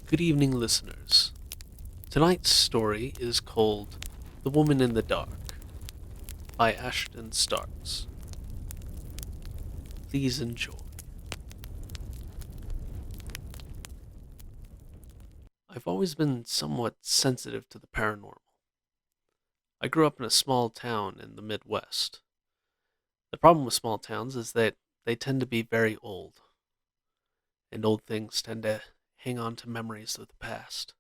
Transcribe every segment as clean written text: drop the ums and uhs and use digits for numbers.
Good evening, listeners. Tonight's story is called The Woman in the Dark by Ashton Starks. Please enjoy. I've always been somewhat sensitive to the paranormal. I grew up in a small town in the Midwest. The problem with small towns is that they tend to be very old, and old things tend to hang on to memories of the past.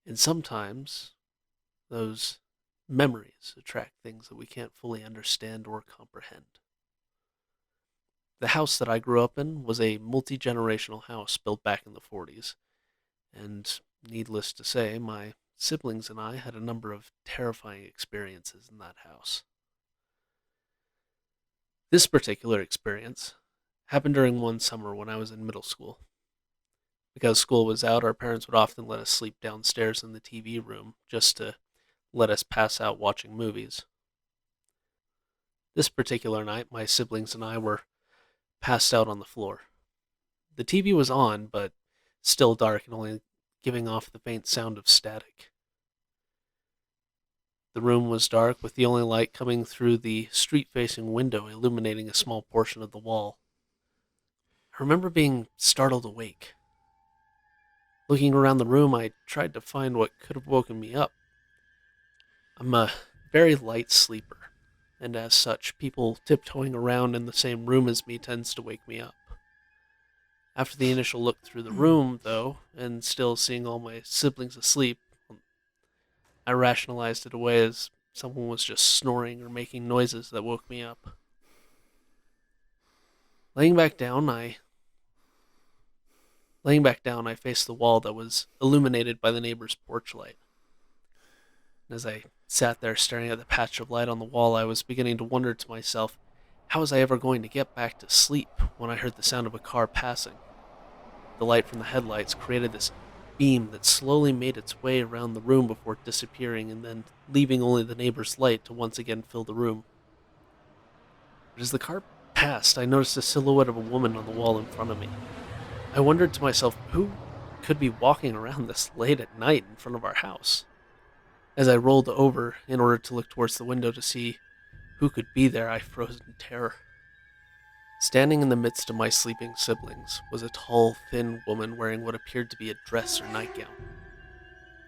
And sometimes those memories attract things that we can't fully understand or comprehend. The house that I grew up in was a multi-generational house built back in the 40s, and needless to say, my siblings and I had a number of terrifying experiences in that house. This particular experience happened during one summer when I was in middle school. Because school was out, our parents would often let us sleep downstairs in the TV room just to let us pass out watching movies. This particular night, my siblings and I were passed out on the floor. The TV was on, but still dark and only giving off the faint sound of static. The room was dark, with the only light coming through the street-facing window illuminating a small portion of the wall. I remember being startled awake. Looking around the room, I tried to find what could have woken me up. I'm a very light sleeper, and as such, people tiptoeing around in the same room as me tends to wake me up. After the initial look through the room, though, and still seeing all my siblings asleep, I rationalized it away as someone was just snoring or making noises that woke me up. Laying back down, I faced the wall that was illuminated by the neighbor's porch light. And as I sat there staring at the patch of light on the wall, I was beginning to wonder to myself, how was I ever going to get back to sleep when I heard the sound of a car passing? The light from the headlights created this beam that slowly made its way around the room before disappearing and then leaving only the neighbor's light to once again fill the room. But as the car passed, I noticed a silhouette of a woman on the wall in front of me. I wondered to myself, who could be walking around this late at night in front of our house? As I rolled over in order to look towards the window to see who could be there, I froze in terror. Standing in the midst of my sleeping siblings was a tall, thin woman wearing what appeared to be a dress or nightgown.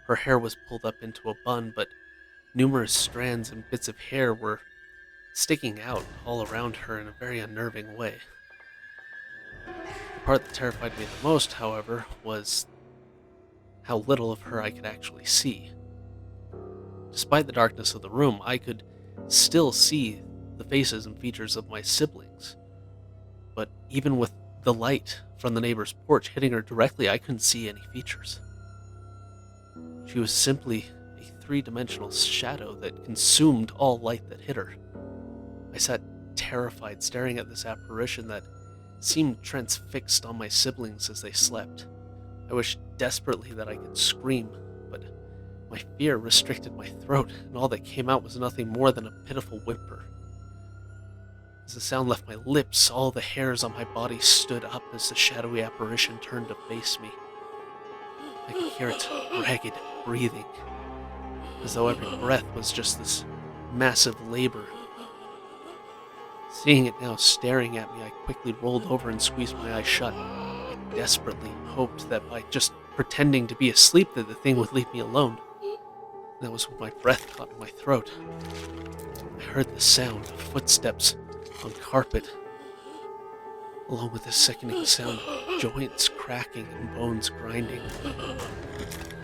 Her hair was pulled up into a bun, but numerous strands and bits of hair were sticking out all around her in a very unnerving way. The part that terrified me the most, however, was how little of her I could actually see. Despite the darkness of the room, I could still see the faces and features of my siblings. But even with the light from the neighbor's porch hitting her directly, I couldn't see any features. She was simply a three-dimensional shadow that consumed all light that hit her. I sat terrified, staring at this apparition that seemed transfixed on my siblings as they slept. I wished desperately that I could scream, but my fear restricted my throat, and all that came out was nothing more than a pitiful whimper. As the sound left my lips, all the hairs on my body stood up as the shadowy apparition turned to face me. I could hear its ragged breathing, as though every breath was just this massive labor. Seeing it now staring at me, I quickly rolled over and squeezed my eyes shut. I desperately hoped that by just pretending to be asleep that the thing would leave me alone. That was when my breath caught in my throat. I heard the sound of footsteps on carpet, along with the sickening sound of joints cracking and bones grinding.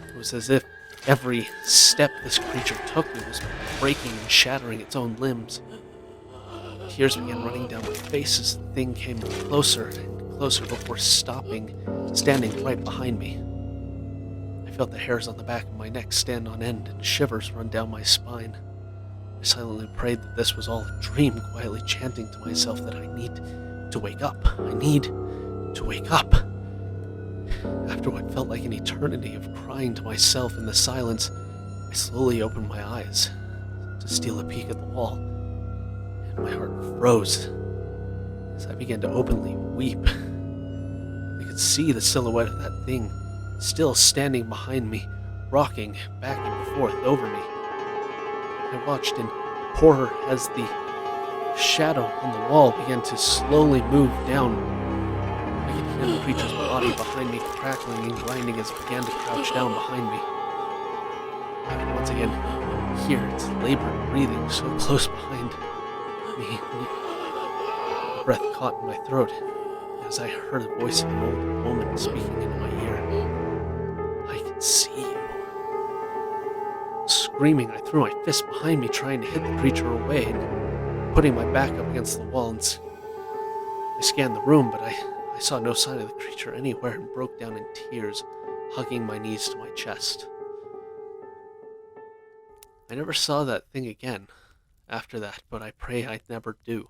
It was as if every step this creature took it was breaking and shattering its own limbs. Tears began running down my face as the thing came closer and closer before standing right behind me. I felt the hairs on the back of my neck stand on end and shivers run down my spine. I silently prayed that this was all a dream, quietly chanting to myself that I need to wake up. I need to wake up. After what felt like an eternity of crying to myself in the silence, I slowly opened my eyes to steal a peek at the wall, and my heart froze as I began to openly weep. I could see the silhouette of that thing still standing behind me, rocking back and forth over me. I watched in horror as the shadow on the wall began to slowly move down. I could hear the creature's body behind me crackling and grinding as it began to crouch down behind me. I could once again hear its labored breathing so close behind me. The breath caught in my throat as I heard the voice of an old woman speaking into my ear. I can see you. Screaming, I threw my fist behind me, trying to hit the creature away, and putting my back up against the wall. And I scanned the room, but I saw no sign of the creature anywhere and broke down in tears, hugging my knees to my chest. I never saw that thing again after that, but I pray I never do.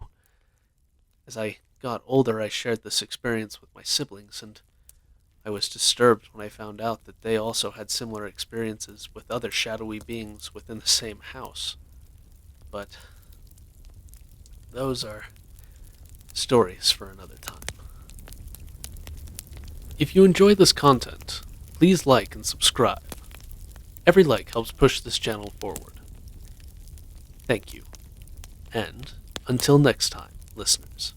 As I got older, I shared this experience with my siblings, and I was disturbed when I found out that they also had similar experiences with other shadowy beings within the same house. But those are stories for another time. If you enjoy this content, please like and subscribe. Every like helps push this channel forward. Thank you. And until next time, listeners.